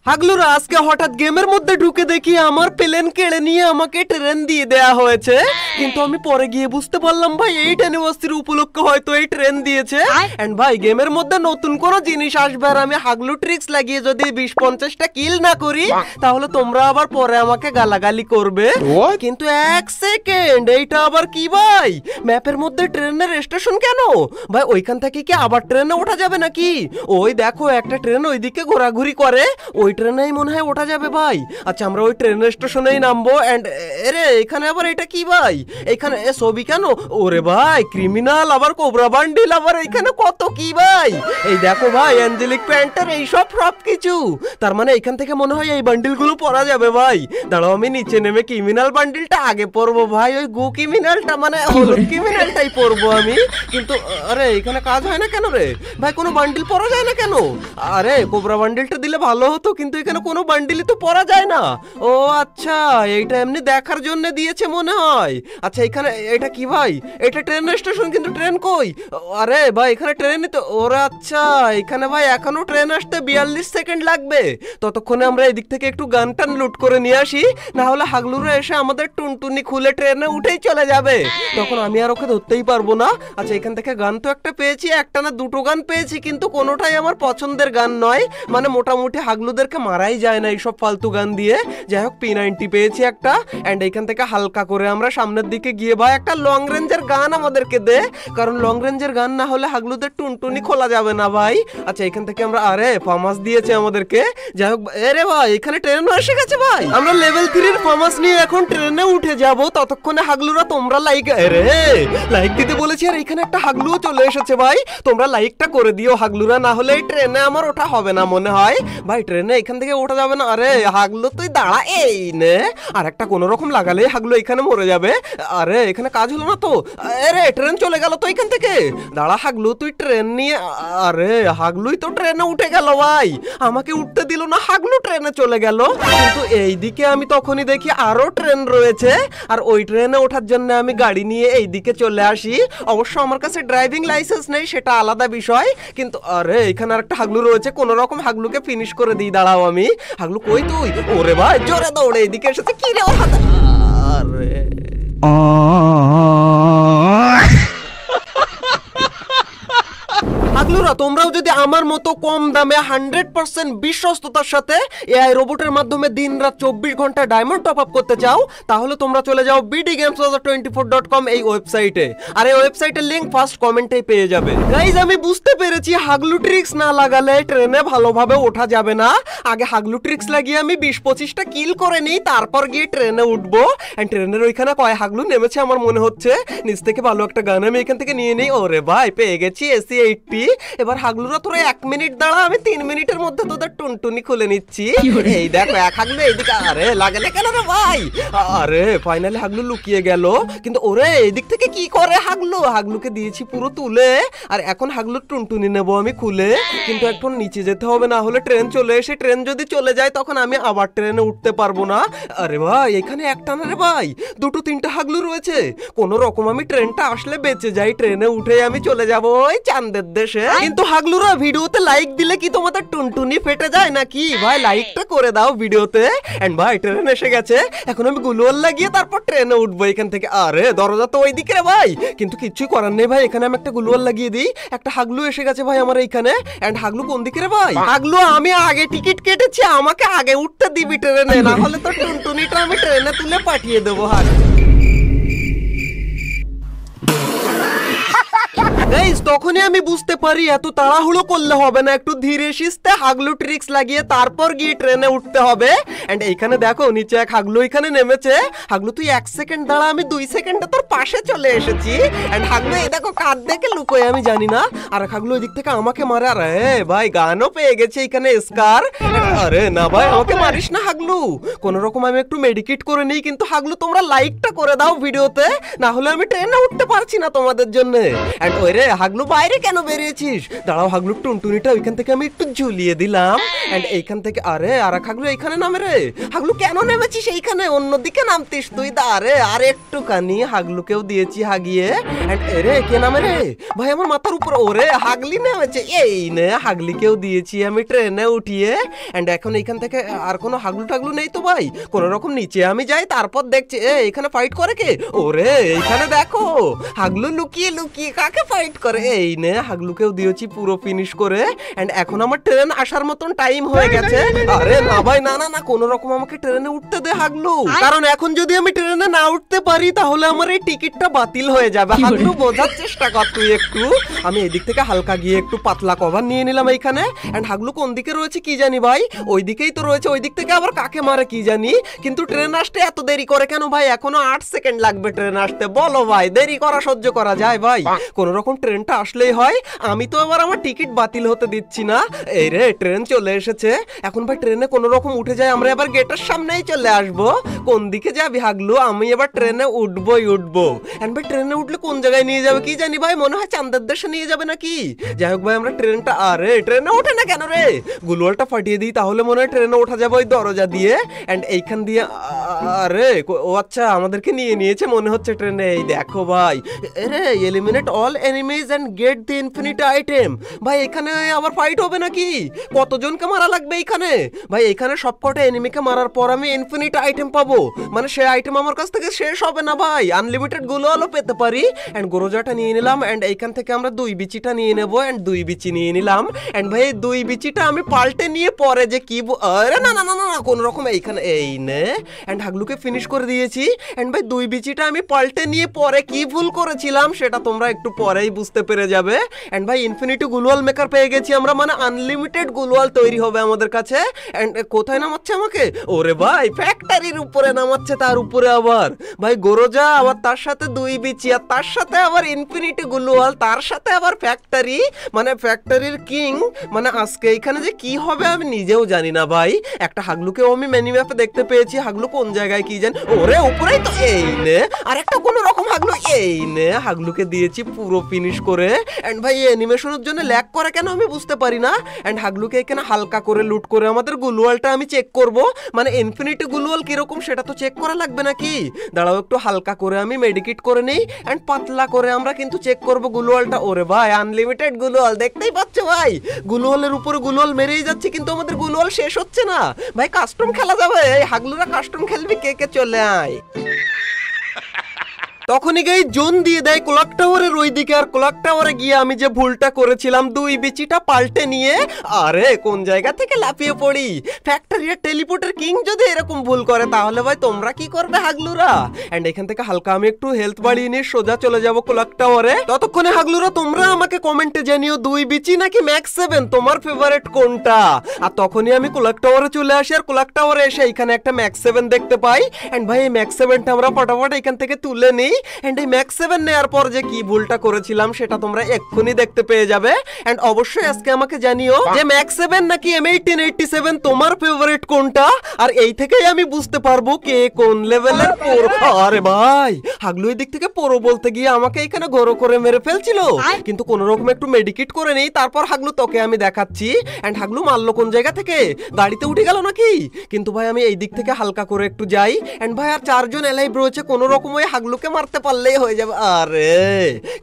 হাগলুরা আজকে হঠাৎ গেমের মধ্যে ঢুকে দেখি আমার প্লেন কেড়ে নিয়ে আমাকে ট্রেন দিয়ে দেয়া হয়েছে, কিন্তু আমি পরে গিয়ে বুঝতে পারলাম ভাই 8 অ্যানিভার্সারি উপলক্ষে হয়তো এই ট্রেন দিয়েছে। এন্ড ভাই গেমের মধ্যে নতুন কোন জিনিস আসবে আর আমি হাগলু ট্রিক্স লাগিয়ে যদি 20-50টা কিল না করি তাহলে তোমরা আবার পরে আমাকে গালাগালি করবে। কিন্তু এক সেকেন্ড, এইটা আবার কি ভাই? ম্যাপের মধ্যে ট্রেনের স্টেশন কেন ভাই? ওইখান থেকে কি আবার ট্রেনে ওঠা যাবে নাকি? ওই দেখো একটা ট্রেন ওইদিকে ঘোরাঘুরি করে, ওই ট্রেনেই মনে হয় ওঠা যাবে ভাই। আচ্ছা আমরা ওই ট্রেন স্টেশনেই নামবো। এন্ড এরে এখানে আবার এটা কি ভাই? এখানে ছবি কেন? ওরে ভাই ক্রিমিনাল, আবার কোবরা বান্ডিল, আবার এখানে কত কি ভাই? এই দেখো ভাই অ্যাঞ্জেলিক প্যান্টার, এইসব সব কিছু। তার মানে এখান থেকে মনে হয় এই বান্ডিলগুলো পরা যাবে ভাই। দাঁড়াও আমি নিচে নেমে ক্রিমিনাল বান্ডিলটা আগে পরবো ভাই, ওই গো ক্রিমিনালটা মানে হলুদ ক্রিমিনালটাই পরবো আমি। কিন্তু আরে এখানে কাজ হয় না কেন রে ভাই? কোনো বান্ডিল পরা যায় না কেন? আরে কোবরা বান্ডিলটা দিলে ভালো হতো, কিন্তু এখানে কোনো বান্ডিলই তো পরা যায় না। ও আচ্ছা, এইটা এমনি দেখার জন্য দিয়েছে মনে হয়। আচ্ছা এখানে এটা কি ভাই? এটা ট্রেন স্টেশন, কিন্তু ট্রেন কই? আরে ভাই এখানে ট্রেনই তো। ওরে আচ্ছা, এখানে ভাই এখনো ট্রেন আসতে 42 সেকেন্ড লাগবে। ততক্ষণে আমরা এদিক থেকে একটু গান টান লুট করে নিয়ে আসি, না হলে হাগলুরা এসে আমাদের টুনটুনি খুলে ট্রেনে উঠেই চলে যাবে, তখন আমি আর ওকে ধরতেই পারবো না। আচ্ছা এখান থেকে গান তো একটা পেয়েছি, একটা না দুটো গান পেয়েছি, কিন্তু কোনোটাই আমার পছন্দের গান নয়। মানে মোটামুটি হাগলুদেরকে মারাই যায় না এইসব ফালতু গান দিয়ে। যাই হোক P90 পেয়েছি একটা। এন্ড এখান থেকে হালকা করে আমরা সামনের দিকে গিয়ে ভাই একটা লং রেঞ্জের গান আমাদেরকে দে, কারণ লং রেঞ্জের গান না হলে হাগলুদের টুনটুনি খোলা যাবে না ভাই। আচ্ছা এখান থেকে আমরা আরে ফার্মাস দিয়েছে আমাদেরকে। যাই হোক আরে ভাই এখানে ট্রেন এসে গেছে ভাই, আমরা লেভেল 3 ফার্মাস নিয়ে এখন ট্রেনে উঠে যাব। ততক্ষণে হাগলুরা তোমরা লাইক দিতে বলেছি, আর এখানে একটা হাগলুও চলে এসেছে ভাই। তোমরা লাইকটা করে দিও হাগলুরা, না হলে এই ট্রেনে আমার ওঠা হবে না মনে হয় ভাই। ট্রেনে এখান থেকে ওঠা যাবে না। আরে হাগলু তুই দাঁড়া, এই নে আর একটা কোনো রকম লাগালে হাগলু এখানে মরে যাবে। আরে এখানে কাজ হলো না তো? আরে ট্রেন চলে গেল তো এখান থেকে। দাঁড়া হাগলু তুই ট্রেন নিয়ে। আরে হাগলুই তো ট্রেনে উঠে গেল ভাই, আমাকে উঠতে দিল না, হাগলু ট্রেনে চলে গেল। কিন্তু এইদিকে আমি তখনই দেখি আরো ট্রেন রয়েছে, আর ওই ট্রেনে ওঠার জন্য আমি গাড়ি নিয়ে এইদিকে চলে আসি। অবশ্য আমার কাছে ড্রাইভিং লাইসেন্স নেই, সেটা আলাদা বিষয়। কিন্তু আরে এখানে আরেকটা হাগলু রয়েছে, কোন রকম হাগলুকে ফিনিশ করে দিই। দাঁড়াও আমি। হাগলু কই তুই? ওরে ভাই জোরে দৌড়ে এদিকে এসেছে। কি রে ওর হাতে? আরে হাগলুরা তোমরাও যদি আমার মতো কম দামে 100% বিশ্বস্ততার সাথে এআই রোবটের মাধ্যমে দিনরাত 24 ঘন্টা ডায়মন্ড টপ আপ করতে চাও, তাহলে তোমরা চলে যাও bdgamesbazaar24.com এই ওয়েবসাইটে। আর এই ওয়েবসাইটের লিংক ফার্স্ট কমেন্টেই পেয়ে যাবে। গাইজ আমি বুঝতে পেরেছি হাগলু ট্রিক্স না লাগালে ট্রেনে ভালোভাবে ওঠা যাবে না। আগে হাগলু ট্রিক্স লাগিয়ে আমি 20-25টা কিল করে নিই, তারপর গিয়ে ট্রেনে উঠবো। এন্ড ট্রেনের ওইখানে কয় হাগলু নেমেছে আমার মনে হচ্ছে। নিচ থেকে ভালো একটা গান আমি এখান থেকে নিয়ে নিই। ওরে ভাই পেয়ে গেছি AC-80। এবার হাগলুরা তোরা 1 মিনিট দাঁড়া, আমি 3 মিনিটের মধ্যে তোদের টুনটুনি খুলে নিচ্ছি। এই দেখো এক হাগলু এইদিকে। আরে লাগে না কেন রে ভাই? আরে ফাইনালি হাগলু লুকিয়ে গেল, কিন্তু ওরে এদিক থেকে কি করে হাগলু? হাগলুকে দিয়েছি পুরো তুলে, আর এখন হাগলুর টুনটুনি নেবো আমি খুলে। কিন্তু এখন নিচে যেতে হবে, না হলে ট্রেন চলে এসে ট্রেন যদি চলে যায় তখন আমি আবার ট্রেনে উঠতে পারবো না। আরে ভাই এখানে একটা না রে ভাই, 2-3টা হাগলু রয়েছে। কোন রকম আমি ট্রেনটা আসলে বেঁচে যাই, ট্রেনে উঠে আমি চলে যাবো ওই চাঁদের দেশে। কিন্তু হাগলুরা ভিডিওতে লাইক দিলে কি তোমাদের টুনটুনি ফেটে যায় নাকি? ভাই লাইকটা করে দাও ভিডিওতে। এন্ড ভাই ট্রেন এসে গেছে, এখন আমি গুলোয়াল লাগিয়ে তারপর ট্রেনে উঠবো এখান থেকে। আরে দরজা তো ওইদিকে রে ভাই, কিন্তু কিচ্ছুই করার নেই ভাই, এখানে আমি একটা গুলোয়াল লাগিয়ে দিই। একটা হাগলু এসে গেছে ভাই আমার এইখানে। এন্ড হাগলু কোন দিকে রে ভাই? হাগলু আমি আগে টিকিট কেটেছি, আমাকে আগে উঠতে দিবি ট্রেনে, না হলে তো টুনটুনিটা আমি ট্রেনে তুলে পাঠিয়ে দেবো। তখনই আমি বুঝতে পারি এত তাড়াহুড়ো করলে হবে না, একটু ধীরে সুস্থে হাগলু ট্রিক্স লাগিয়ে তারপর গিয়ে ট্রেনে উঠতে হবে। এন্ড এইখানে দেখো নিচে এক হাগলু এখানে নেমেছে। হাগলু তুই 1 সেকেন্ড দাঁড়া, আমি 2 সেকেন্ডে তোর পাশে চলে এসেছি। এন্ড হাগলু এই দেখো কাঁধ দেখে লুকোয় আমি জানি না, আর হাগলু ওই দিক থেকে আমাকে মারে। আরে ভাই গানও পেয়ে গেছে এখানে স্কার। আরে না ভাই আমাকে মারিস না হাগলু, কোন রকম আমি একটু মেডিকেট করে নিই। কিন্তু হাগলু তোমরা লাইকটা করে দাও ভিডিওতে, না হলে আমি ট্রেনে উঠতে পারছি না তোমাদের জন্য। এন্ড ওই রে রে হাগলু বাইরে কেন বেরিয়েছিস? দাঁড়াও হাগলু, টুনটুনিটা ওইখান থেকে আমি একটু ঝুলিয়ে দিলাম। এন্ড এইখান থেকে আরে আর হাগলু এইখানে নামে রে। হাগলু কেন নেমেছিস এইখানে? অন্যদিকে নামতিস তুই। দাঁড়ে আর একটুখানি হাগলুকেও দিয়েছি হাগিয়ে। এন্ড এরে কে নামে রে? ভাই আমার মাথার উপর। ওরে হাগলি নেমেছে। এই নে হাগলিকেও দিয়েছি আমি ট্রেনে উঠিয়ে। এন্ড এখন এইখান থেকে আর কোনো হাগলু টাগলু নেই তো ভাই। কোন রকম নিচে আমি যাই, তারপর দেখছি এখানে ফাইট করে কে? ওরে এইখানে দেখো হাগলু লুকিয়ে লুকিয়ে কাকে ফাইট করে। এই নে হাগলুকেও দিয়েছি পুরো ফিনিশ করে। এন্ড এখন আমার ট্রেন আসার মতন টাইম হয়ে গেছে। আরে না ভাই, না না না, কোন রকম আমাকে ট্রেনে উঠতে দে হাগলু, কারণ এখন যদি আমি ট্রেনে না উঠতে পারি তাহলে আমার এই টিকিটটা বাতিল হয়ে যাবে। হাগলু বোঝার চেষ্টা কর তুই একটু। আমি এদিক থেকে হালকা গিয়ে একটু পাতলা কভার নিয়ে নিলাম এইখানে। এন্ড হাগলু কোন দিকে রয়েছে কি জানি ভাই, ওই দিকেই তো রয়েছে। ওই দিক থেকে আবার কাকে মারে কি জানি। কিন্তু ট্রেন আসতে এত দেরি করে কেন ভাই? এখনো 8 সেকেন্ড লাগবে ট্রেন আসতে। বলো ভাই, দেরি করা সহ্য করা যায় ভাই? কোন রকম ট্রেনটা আসলেই হয়। আমি তো আবার আমার টিকিট বাতিল হতে দিচ্ছি না। এই রে ট্রেন চলে এসেছে। এখন ভাই ট্রেনে কোন রকম উঠে যায়, আমরা এবার গেটের সামনেই চলে আসবো। কোন দিকে যাবি হাগলু? আমি এবার ট্রেনে উঠবোই উঠবো। এন্ড ভাই ট্রেনে উঠলে কোন জায়গায় নিয়ে যাবে কি জানি ভাই, মনে হয় চাঁদের দেশে নিয়ে যাবে নাকি। যাই হোক ভাই আমরা ট্রেনটা, আরে ট্রেনে ওঠে না কেন রে? গুলোয়ালটা ফাটিয়ে দিই তাহলে মনে হয় ট্রেনে ওঠা যাবে ওই দরজা দিয়ে। এন্ড এইখান দিয়ে আরে ও আচ্ছা আমাদেরকে নিয়ে নিয়েছে মনে হচ্ছে ট্রেনে। এই দেখো ভাই, আরে eliminate all enemies and get the infinite item. ভাই এখানে আবার ফাইট হবে নাকি? কতজনকে মারা লাগবে এইখানে? ভাই এইখানে সবকটা এনিমিকে মারার পর আমি ইনফিনিট আইটেম পাবো, মানে সেই আইটেম আমার কাছ থেকে শেষ হবে না ভাই, আনলিমিটেড গুলোয়ালও পেতে পারি। এন্ড গোরোজাটা নিয়ে নিলাম। এন্ড এইখান থেকে আমরা 2 বিচিটা নিয়ে নেবো। এন্ড 2 বিচি নিয়ে নিলাম। এন্ড ভাই 2 বিচিটা আমি পাল্টে নিয়ে পরে যে কি, আরে না না না না, কোন রকম এইখানে এই নে। এন্ড হাগলুকে ফিনিশ করে দিয়েছি। এন্ড ভাই 2 বিচিটা আমি পাল্টে নিয়ে পরে কি ভুল করেছিলাম সেটা তোমরা একটু পরেই বুঝতে পেরে যাবে। এন্ড ভাই ইনফিনিটি গুলোয়াল মেকার পেয়ে গেছি আমরা, মানে আনলিমিটেড গুলোয়াল তৈরি হবে আমাদের কাছে। এন্ড কোথায় নামাচ্ছে আমাকে? ওরে ভাই ফ্যাক্টরির উপরে নামাচ্ছে, তার উপরে আবার ভাই গোরোজা, আবার তার সাথে 2 বিচি, আর তার সাথে আবার ইনফিনিটি গুলোয়াল, তার সাথে আবার ফ্যাক্টরি, মানে ফ্যাক্টরির কিং। মানে আজকে এখানে যে কি হবে আমি নিজেও জানি না ভাই। একটা হাগলুকেও আমি মিনি ম্যাপে দেখতে পেয়েছি। হাগলু কোন জায়গায় কি জানি। ওরে উপরেই তো। এই নে আর একটা কোন রকম হাগলু। এই নে হাগলুকে দিয়েছি পুরো ফিনিশ করে। এন্ড ভাই অ্যানিমেশনের জন্য ল্যাগ করে কেন আমি বুঝতে পারি না। এন্ড হাগলুকে এখানে হালকা করে লুট করে আমাদের গুলোয়ালটা আমি চেক করব, মানে ইনফিনিটি গুলোয়াল কিরকম সেটা তো চেক করা লাগবে নাকি। দাঁড়াও একটু হালকা করে আমি মেডিকেট করে নেই। এন্ড পাতলা করে আমরা কিন্তু চেক করব গুলোয়ালটা। ওরে ভাই আনলিমিটেড গুলোয়াল, দেখতেই পাচ্ছ ভাই গুলোয়ালের উপরে গুলোয়াল মেরেই যাচ্ছে, কিন্তু আমাদের গুলোয়াল শেষ হচ্ছে না ভাই। কাস্টম খেলা যাবে, এই হাগলুরা কাস্টম খেলবি, কে কে চলে আয়। তখনই গিয়ে জোন দিয়ে দেয় ক্লক টাওয়ারের ওইদিকে। আর ক্লক টাওয়ারে গিয়ে আমি যে ভুলটা করেছিলাম 2 বিচিটা পাল্টে নিয়ে, আরে কোন জায়গা থেকে লাফিয়ে পড়ি। ফ্যাক্টরি আর টেলিপোর্টের কিং যদি এরকম ভুল করে তাহলে ভাই তোমরা কি করবে হাগলুরা। এন্ড এখান থেকে হালকা আমি একটু হেলথ বাড়িয়ে নিয়ে সোজা চলে যাব ক্লক টাওয়ারে। ততক্ষণে হাগলুরা তোমরা আমাকে কমেন্টে জানিও 2 বিচি নাকি ম্যাক্স 7 তোমার ফেভারিট কোনটা। আর তখনই আমি ক্লক টাওয়ারে চলে আসি। আর ক্লক টাওয়ারে এসে এখানে একটা ম্যাক্স 7 দেখতে পাই। এন্ড ভাই এই ম্যাক্স 7টা আমরা ফটাফট এখান থেকে তুলে নিই। এন্ড এই ম্যাক্স 7 নেওয়ার পর যে কি ভুলটা করেছিলাম সেটা তোমরা এক্ষুনি দেখতে পেয়ে যাবে। এন্ড অবশ্যই আজকে আমাকে জানিও যে ম্যাক্স 7 নাকি M1887 তোমার ফেভারিট কোনটা। আর এই থেকেই আমি বুঝতে পারবো কে কোন লেভেলের প্রো। আরে ভাই হাগলু এই দিক থেকে প্রো বলতে গিয়ে আমাকে এখানে ঘোরো করে মেরে ফেলছিল, কিন্তু কোন রকম একটু মেডিকেট করে নেই। তারপর হাগলু তোকে আমি দেখাচ্ছি। এন্ড হাগলু মারলো কোন জায়গা থেকে? গাড়িতে উঠে গেল নাকি? কিন্তু ভাই আমি এই দিক থেকে হালকা করে একটু যাই। এন্ড ভাই আর 4 জন এলাইভ রয়েছে, কোন রকম ওই হাগলুকে মারতে পারলেই হয়ে যাবে। আরে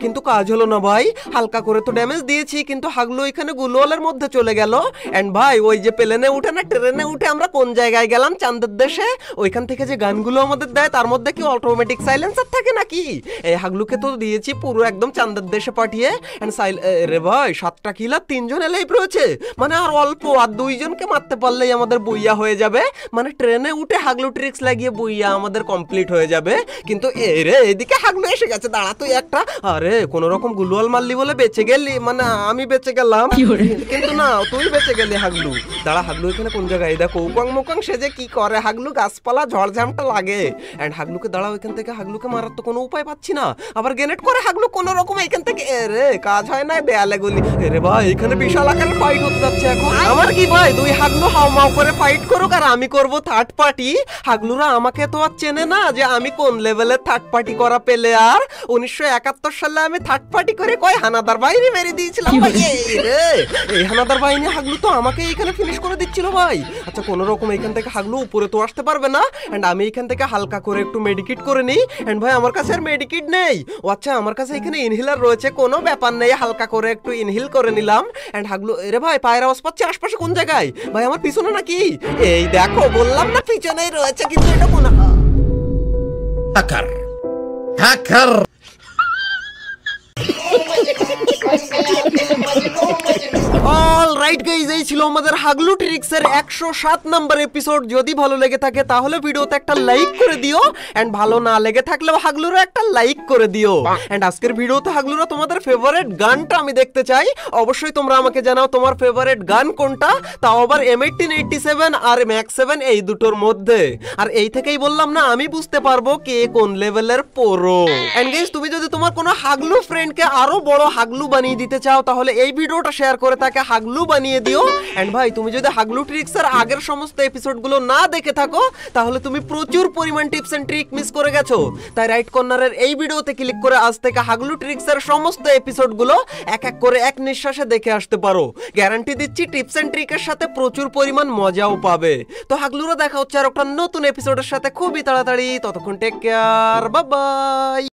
কিন্তু কাজ হলো না ভাই, হালকা করে তো ড্যামেজ দিয়েছি, কিন্তু হাগলু এখানে গুলোয়ালের মধ্যে চলে গেল। এন্ড ভাই ওই যে প্লেনে উঠে না ট্রেনে উঠে আমরা কোন জায়গায় গেলাম? চাঁদের দেশে। ওইখান থেকে যে গানগুলো আমাদের দেয় তার মধ্যে কি অটোমেটিক সাইলেন্সার থাকে নাকি? এই হাগলুকে তো দিয়েছি পুরো একদম চাঁদের দেশে পাঠিয়ে। এন্ড রে ভাই 7টা কিল আর 3 জন এলাইভ রয়েছে, মানে আর অল্প, আর 2 জনকে মারতে পারলেই আমাদের বইয়া হয়ে যাবে। মানে ট্রেনে উঠে হাগলু ট্রিক্স লাগিয়ে বইয়া আমাদের কমপ্লিট হয়ে যাবে। কিন্তু এই রে এদিকে হাগলু এসে গেছে, দাঁড়া তুই একটা। আরে কোন রকম গুলোয়াল মারলি বলে বেঁচে গেলি, মানে আমি বেঁচে গেলাম, কিন্তু না তুই বেঁচে গেলি হাগলু। দাঁড়া হাগলু এখানে কোন জায়গায়? দেখো উপাং মুকাং সে যে কি করে হাগলু, গাছপালা ঝড়ঝামটা লাগে। এন্ড হাগলুকে দাঁড়াও এখান থেকে, হাগলুকে মারার তো কোনো উপায় পাচ্ছি না। আবার গ্রেনেড করে হাগলু কোন রকম এখান থেকে, রে কাজ হয় না, দেয়ালে গুলি। রে ভাই এখানে বিশাল আকারের ফাইট হতে যাচ্ছে এখন। আমার কি ভাই 2 হাগলু হাউমাউ করে ফাইট করুক আর আমি করব থার্ড পার্টি। হাগলুরা আমাকে তো আর চেনে না যে আমি কোন লেভেলের থার্ড পার্টি করা প্লেয়ার। 1971 সালে আমি থার্ড পার্টি করে কয় হানাদার বাহিনী মেরে দিয়েছিলাম ভাই। এই হানাদার বাহিনী হাগলু তো আমাকে এখানে ফিনিশ করে দিচ্ছিল ভাই। আচ্ছা কোনো রকম এখান থেকে হাগলু উপরে তো আসতে পারবে না, এন্ড আমি এখান থেকে হালকা করে একটু মেডিকেট করে নিই। এন্ড ভাই আমার কাছে আর মেডিকেট নেই। ও আচ্ছা আমার কাছে এখানে ইনহেলার রয়েছে, কোনো ব্যাপার নেই, হালকা করে একটু ইনহেল করে নিলাম। এন্ড হাগলু এরে ভাই পায়ের আওয়াজ পাচ্ছি আশপাশে কোন জায়গায়? ভাই আমার পিছনে নাকি? এই দেখো বললাম না পিছনেই রয়েছে, কিন্তু এটা কোন হ্যাকার হ্যাকার। অলরাইট গাইস, এই ছিল আমাদের হাগলু ট্রিক্স এর 107 নাম্বার এপিসোড। যদি ভালো লেগে থাকে তাহলে ভিডিওতে একটা লাইক করে দিও, এন্ড ভালো না লেগে থাকলেও হাগলুরও একটা লাইক করে দিও। এন্ড আজকের ভিডিওতে হাগলুরা তোমাদের ফেভারিট গানটা আমি দেখতে চাই। অবশ্যই তোমরা আমাকে জানাও তোমার ফেভারিট গান কোনটা, তাও আবার M1887 আর ম্যাক্স 7 এই দুটোর মধ্যে। আর এই থেকেই বললাম না আমি বুঝতে পারবো কে কোন লেভেলের প্রো। এন্ড গাইস তুমি যদি তোমার কোনো হাগলু ফ্রেন্ডকে আরো বড় হাগলু বানিয়ে দিতে চাও তাহলে এই ভিডিওটা শেয়ার করে তাকে হাগলু বানিয়ে দিও। এন্ড ভাই তুমি যদি হাগলু ট্রিক্স এর আগের সমস্ত এপিসোডগুলো না দেখে থাকো তাহলে তুমি প্রচুর পরিমাণ টিপস এন্ড ট্রিক মিস করে গেছো। তাই রাইট কর্নারের এই ভিডিওতে ক্লিক করে আজ থেকে হাগলু ট্রিক্স এর সমস্ত এপিসোডগুলো এক এক করে এক নিঃশ্বাসে দেখে আসতে পারো। গ্যারান্টি দিচ্ছি টিপস এন্ড ট্রিকের সাথে প্রচুর পরিমাণ মজাও পাবে। তো হাগলুরা দেখা হচ্ছে আর একটা নতুন এপিসোডের সাথে খুবই তাড়াতাড়ি। ততক্ষণ টেক কেয়ার, বাই বাই।